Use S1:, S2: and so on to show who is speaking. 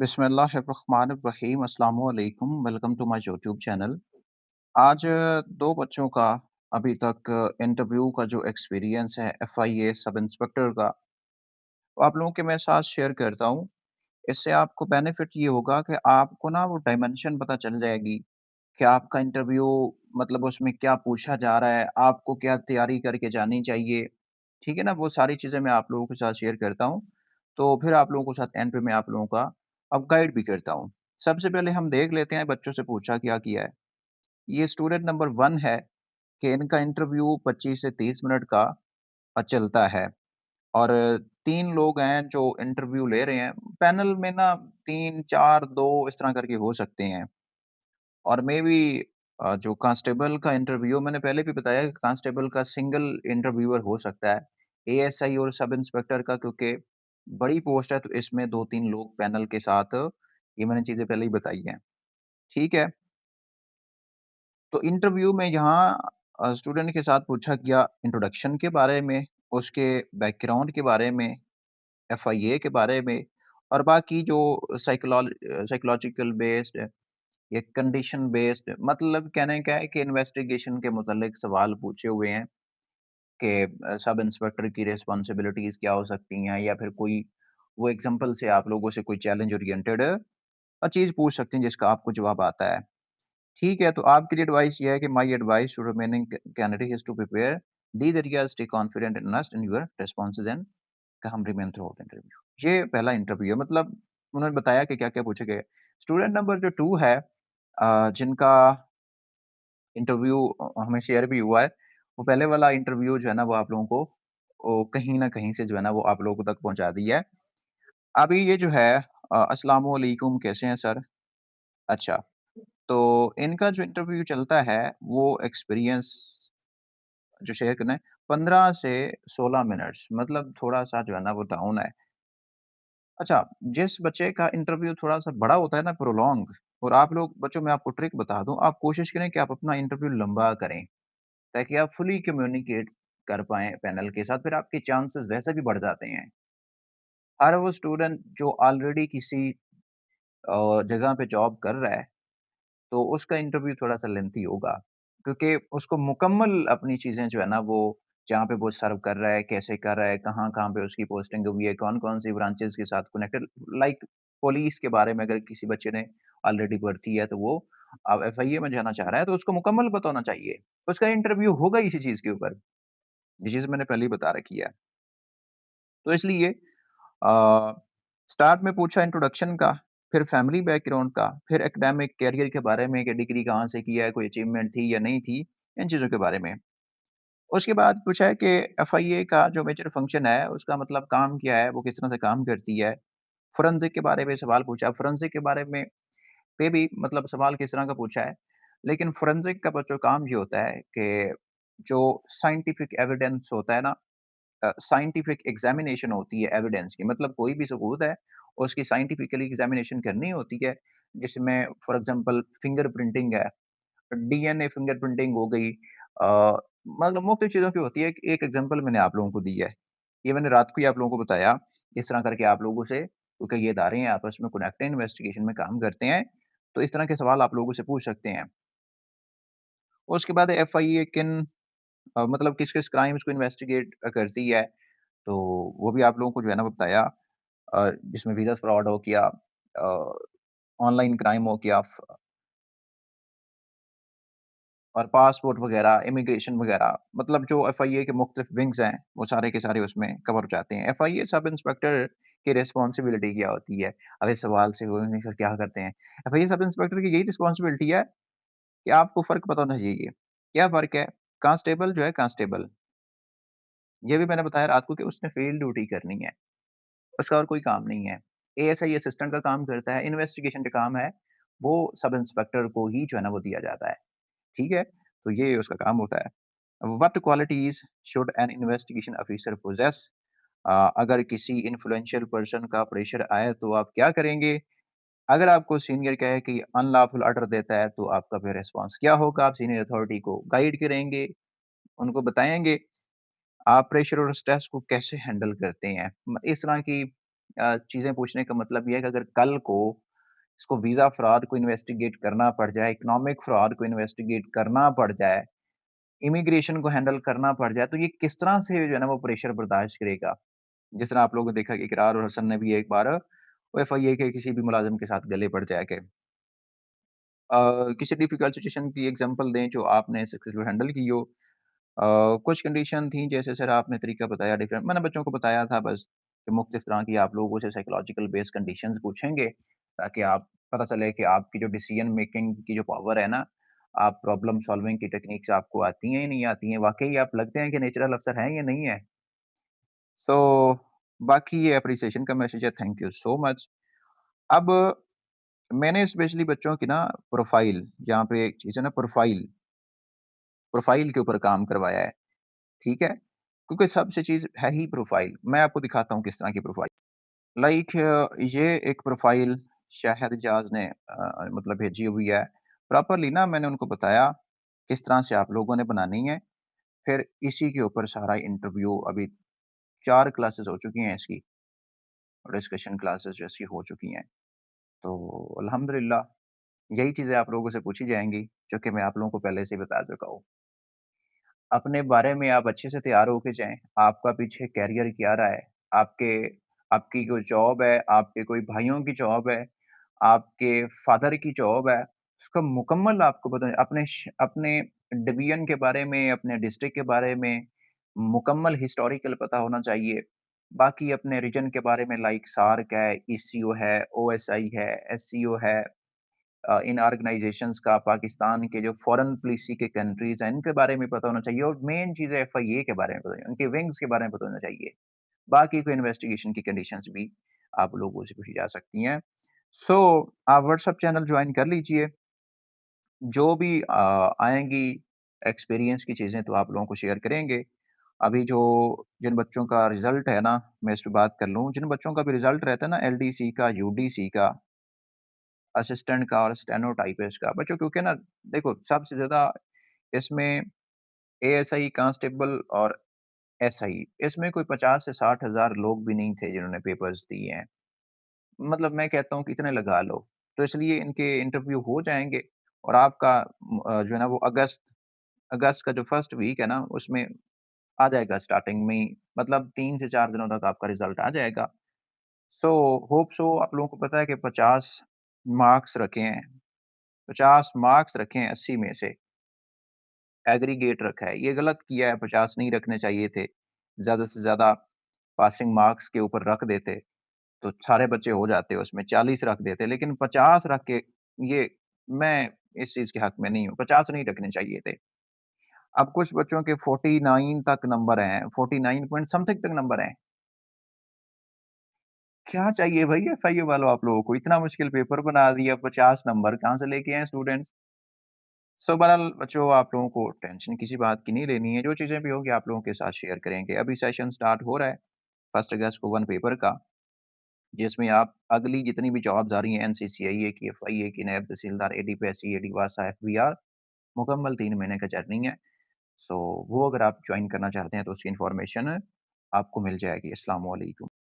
S1: बिस्मिल्लाहिर्रहमानिर्रहीम अस्सलाम वालेकुम welcome to my YouTube channel. आज दो बच्चों का अभी तक इंटरव्यू का जो एक्सपीरियंस है एफआईए सब इंस्पेक्टर का, वो आप लोगों के मैं साथ शेयर करता हूँ। इससे आपको बेनिफिट ये होगा कि आपको ना वो डायमेंशन पता चल जाएगी कि आपका इंटरव्यू मतलब उसमें क्या पूछा जा रहा है, आपको क्या तैयारी करके जानी चाहिए, ठीक है ना? वो सारी चीज़ें मैं आप लोगों के साथ शेयर करता हूँ। तो फिर आप लोगों के साथ एंड पे मैं आप लोगों का अब गाइड भी करता हूँ। सबसे पहले हम देख लेते हैं बच्चों से पूछा क्या किया है। ये स्टूडेंट नंबर 1 है कि इनका इंटरव्यू 25 से 30 मिनट का चलता है और 3 लोग हैं जो इंटरव्यू ले रहे हैं। पैनल में ना 3, 4, 2 इस तरह करके हो सकते हैं और मेबी जो कांस्टेबल का इंटरव्यू मैंने पहले भी बताया कि कांस्टेबल का सिंगल इंटरव्यूअर हो सकता है। एएसआई और सब इंस्पेक्टर का क्योंकि बड़ी पोस्ट है तो इसमें 2-3 लोग पैनल के साथ ये मैंने चीज़ें पहले ही बताई हैं। ठीक है? तो इंटरव्यू में यहाँ स्टूडेंट के साथ पूछा गया इंट्रोडक्शन के बारे में, उसके बैकग्राउंड के बारे में, एफआईए के बारे में और बाकी जो साइकोलॉजिकल बेस्ड या कंडीशन बेस्ड मतलब कहने का है कि इन्वेस्टिगेशन के मुतालिक सवाल पूछे हुए हैं कि सब इंस्पेक्टर की रिस्पॉन्सिबिलिटीज़ क्या हो सकती हैं या फिर कोई वो एग्ज़ाम्पल से आप लोगों से कोई चैलेंज ओरिएंटेड चीज़ पूछ सकते हैं जिसका आपको जवाब आता है। ठीक है, तो आपके लिए एडवाइस ये है कि my advice to remaining candidate is to prepare these areas, stay confident and honest in your responses and calm remain throughout interview. ये पहला इंटरव्यू है मतलब उन्होंने बताया कि क्या-क्या पूछे गए। स्टूडेंट नंबर जो 2 है जिनका इंटरव्यू हमें शेयर भी हुआ है, वो पहले वाला इंटरव्यू जो है ना वो आप लोगों को वो कहीं न कहीं से जो है ना वो आप लोगों तक पहुँचा दिया है। अभी ये जो है अस्सलामु अलैकुम कैसे हैं सर? अच्छा, तो इनका जो इंटरव्यू चलता है वो एक्सपीरियंस जो शेयर करना है 15 से 16 मिनट्स मतलब थोड़ा-सा जो है ना वो डाउन है। अच्छा, जिस बच्चे का इंटरव्यू थोड़ा-सा बड़ा होता है ना प्रोलॉन्ग और आप लोग बच्चों मैं आपको ट्रिक बता दूँ, आप कोशिश करें कि आप अपना इंटरव्यू लंबा करें, ताकि आप फुली कम्युनिकेट कर पाएँ पैनल के साथ, फिर आपके चांसेस वैसे भी बढ़ जाते हैं। हर वो स्टूडेंट जो ऑलरेडी किसी जगह पे जॉब कर रहा है, तो उसका इंटरव्यू थोड़ा-सा लेंथी होगा, क्योंकि उसको मुकम्मल अपनी चीज़ें जो है ना वो जहाँ पे वो सर्व कर रहा है, कैसे कर रहा है, कहाँ-कहाँ पे उसकी पोस्टिंग हुई है, कौन-कौन सी ब्रांचेज़ के साथ कनेक्टेड लाइक पुलिस के बारे में अगर किसी बच्चे ने ऑलरेडी भर्ती है, तो वो अब एफआईए में जाना चाह रहा है, तो उसको मुकम्मल पता होना चाहिए। उसका इंटरव्यू होगा इसी चीज़ के ऊपर, ये चीज़ मैंने पहले ही बता रखी है। तो इसलिए स्टार्ट में पूछा इंट्रोडक्शन का, फिर फैमिली बैकग्राउंड का, फिर एकेडमिक करियर के बारे में कि डिग्री कहाँ से की है, कोई अचीवमेंट थी या नहीं थी, इन चीज़ों के बारे में। उसके बाद पूछा है कि एफआईए का जो मेजर फंक्शन है, उसका मतलब काम क्या है, वो किस तरह से काम करती है। फोरेंसिक के बारे में सवाल पूछा, फोरेंसिक के बारे में पे भी मतलब सवाल किस तरह का पूछा है। लेकिन फोरेंसिक का बच्चों काम ये होता है कि जो साइंटिफिक एविडेंस होता है ना साइंटिफिक एग्ज़ामिनेशन होती है एविडेंस की मतलब कोई भी सबूत है, उसकी साइंटिफिकली एग्ज़ामिनेशन करनी होती है, जिसमें फॉर एग्ज़ाम्पल फिंगरप्रिंटिंग है, डीएनए फिंगरप्रिंटिंग हो गई मतलब मुख्तलिफ चीज़ों की होती है। एक एग्ज़ाम्पल मैंने आप लोगों को दी है। ये मैंने रात को ही आप लोगों को बताया, इस तरह करके आप लोगों से क्योंकि ये इदारे हैं आपस में कनेक्ट हैं, इन्वेस्टिगेशन में काम करते हैं, तो इस तरह के सवाल आप लोगों से पूछ सकते हैं। उसके बाद एफआईए किन मतलब किस-किस क्राइम्स को इन्वेस्टिगेट करती है, तो वो भी आप लोगों को जो है ना वो बताया जिसमें वीज़ा फ्रॉड हो गया ऑनलाइन क्राइम हो गया और पासपोर्ट वगैरह, इमिग्रेशन वगैरह मतलब जो एफआईए के मुख्तलिफ विंग्स हैं, वो सारे के सारे उसमें कवर हो जाते हैं। एफआईए सब इंस्पेक्टर की रिस्पॉन्सिबिलिटी क्या होती है? अब इस सवाल से वो सर क्या करते हैं? एफआईए सब इंस्पेक्टर की यही रिस्पॉन्सिबिलिटी है कि आपको फ़र्क पता होना चाहिए। क्या फ़र्क है? कांस्टेबल जो है कांस्टेबल, ये भी मैंने बताया रात को कि उसने फील्ड ड्यूटी करनी है। उसका और कोई काम नहीं है। एएसआई असिस्टेंट का काम करता है, इन्वेस्टिगेशन का काम है, वो सब इंस्पेक्टर को ही जो है ना वो दिया जाता है, ठीक है? तो ये उसका काम होता है। What qualities should an investigation officer possess अगर किसी इन्फ्लुएंशियल पर्सन का प्रेशर आए तो आप क्या करेंगे? अगर आपको सीनियर कहे कि अनलॉफुल ऑर्डर देता है तो आपका फिर रिस्पॉन्स क्या होगा? आप सीनियर अथॉरिटी को गाइड करेंगे, उनको बताएँगे, आप प्रेशर और स्ट्रेस को कैसे हैंडल करते हैं? इस तरह की चीज़ें पूछने का मतलब ये है कि अगर कल को इसको वीज़ा फ्रॉड को इन्वेस्टिगेट करना पड़ जाए, इकोनॉमिक फ्रॉड को इन्वेस्टिगेट करना पड़ जाए, इमिग्रेशन को हैंडल करना पड़ जाए, तो ये किस तरह से जो है ना वो प्रेशर बर्दाश्त करेगा? जिस तरह आप लोगों ने देखा कि इकरार और हसन ने भी एक बार एफआईए के किसी भी मुलाज़िम के साथ गले पड़ जाके किसी डिफ़िकल्ट सिचुएशन की एग्ज़ाम्पल दें जो आपने सक्सेसफुल हैंडल की हो। कुछ कंडीशन थी जैसे सर आपने तरीका बताया डिफरेंट मैंने बच्चों को बताया था बस कि मुख्तलिफ तरह की आप लोगों से साइकोलॉजिकल बेस्ड कंडीशंस पूछेंगे ताकि आप पता चले कि आपकी जो डिसीजन मेकिंग की जो पावर है ना, आप प्रॉब्लम सॉल्विंग की टेक्निक्स आपको आती हैं या नहीं आती हैं, वाक़ई आप लगते हैं कि नेचुरल अफ़सर हैं या नहीं है। सो बाकी ये एप्रिसिएशन का मैसेज है, थैंक यू सो मच। अब मैंने स्पेशली बच्चों की ना प्रोफ़ाइल जहाँ पे एक चीज़ है ना प्रोफ़ाइल के ऊपर काम करवाया है, ठीक है? क्योंकि सबसे चीज़ है ही प्रोफ़ाइल। मैं आपको दिखाता हूँ किस तरह की प्रोफ़ाइल। लाइक ये एक प्रोफ़ाइल शाहिद जाज़ ने मतलब भेजी हुई है। प्रॉपर्ली ना मैंने उनको बताया किस तरह से आप लोगों ने बनानी है। फिर इसी के ऊपर सारा इंटरव्यू अभी 4 क्लासेस हो चुकी हैं इसकी और डिस्कशन क्लासेस जैसी हो चुकी हैं। तो अल्हम्दुलिल्लाह यही चीज़ें आप लोगों से पूछी जाएँगी, जो कि मैं आप लोगों को पहले से ही बता चुका हूँ। अपने बारे में आप अच्छे से तैयार होके जाएँ। आपका पीछे करियर क्या रहा है? आपके आपकी कोई जॉब है, आपके कोई भाइयों की जॉब है, आपके फ़ादर की जॉब है, उसका मुकम्मल आपको पता अपने डिवीज़न के बारे में, अपने डिस्ट्रिक्ट के बारे में मुकम्मल हिस्टोरिकल पता होना चाहिए। बाकी अपने रीजन के बारे में लाइक सार्क है, ईसीओ है, ओएसआई है, एससीओ है, इन ऑर्गनाइज़ेशंस का पाकिस्तान के जो फ़ॉरेन पॉलिसी के कंट्रीज़ हैं, इनके बारे में पता होना चाहिए और मेन चीज़ है एफआईए के बारे में पता उनके विंग्स के बारे में पता होना चाहिए। बाकी कोई इन्वेस्टिगेशन की कंडीशंस भी आप लोगों से पूछी जा सकती हैं। सो आप व्हाट्सएप चैनल जॉइन कर लीजिए। जो भी आएँगी एक्सपीरियंस की चीज़ें तो आप लोगों को शेयर करेंगे। अभी जो जिन बच्चों का रिज़ल्ट है ना, मैं इस पे बात कर लूँ, जिन बच्चों का भी रिज़ल्ट रहता है ना एलडीसी का, यूडीसी का, असिस्टेंट का और स्टेनो टाइपिस्ट का, बच्चों क्योंकि ना देखो सबसे ज़्यादा इसमें एएसआई, कांस्टेबल और एसआई इसमें कोई 50 से 60 हज़ार लोग भी नहीं थे जिन्होंने पेपर्स दिए हैं। मतलब मैं कहता हूँ कि इतने लगा लो। तो इसलिए इनके इंटरव्यू हो जाएँगे और आपका जो है ना वो अगस्त अगस्त का जो फर्स्ट वीक है ना उसमें आ जाएगा स्टार्टिंग में ही मतलब 3 से 4 दिनों तक आपका रिज़ल्ट आ जाएगा। सो होप सो आप लोगों को पता है कि 50 मार्क्स रखे हैं, 50 मार्क्स रखे हैं 80 में से। एग्रीगेट रखा है, ये गलत किया है 50 नहीं रखने चाहिए थे। ज़्यादा से ज़्यादा पासिंग मार्क्स के ऊपर रख देते, तो सारे बच्चे हो जाते उसमें 40 रख देते, लेकिन 50 रख के ये मैं इस चीज़ के हक में नहीं हूँ, 50 नहीं रखने चाहिए थे। अब कुछ बच्चों के 49 तक नंबर हैं, 49 पॉइंट समथिंग तक नंबर हैं। क्या चाहिए भई एफआईयू वालों आप लोगों को? इतना मुश्किल पेपर बना दिया, 50 नंबर कहाँ से लेके आए स्टूडेंट्स? सो बहरहाल बच्चों आप लोगों को टेंशन किसी बात की नहीं लेनी है, जो चीज़ें भी होंगी आप लोगों के साथ शेयर करेंगे। अभी सेशन स्टार्ट हो रहा है, 1 अगस्त को 1 पेपर का, जिसमें आप अगली जितनी भी जॉब्स आ रही हैं एनसीसीआईए की, एफआईए की, नायब तहसीलदार, एडीपीएससी, एडीवासा, एफबीआर, मुकम्मल 3 महीने का जर्नी है। सो वो अगर आप जॉइन करना चाहते हैं तो उसकी इन्फॉर्मेशन आपको मिल जाएगी। अस्सलाम वालेकुम।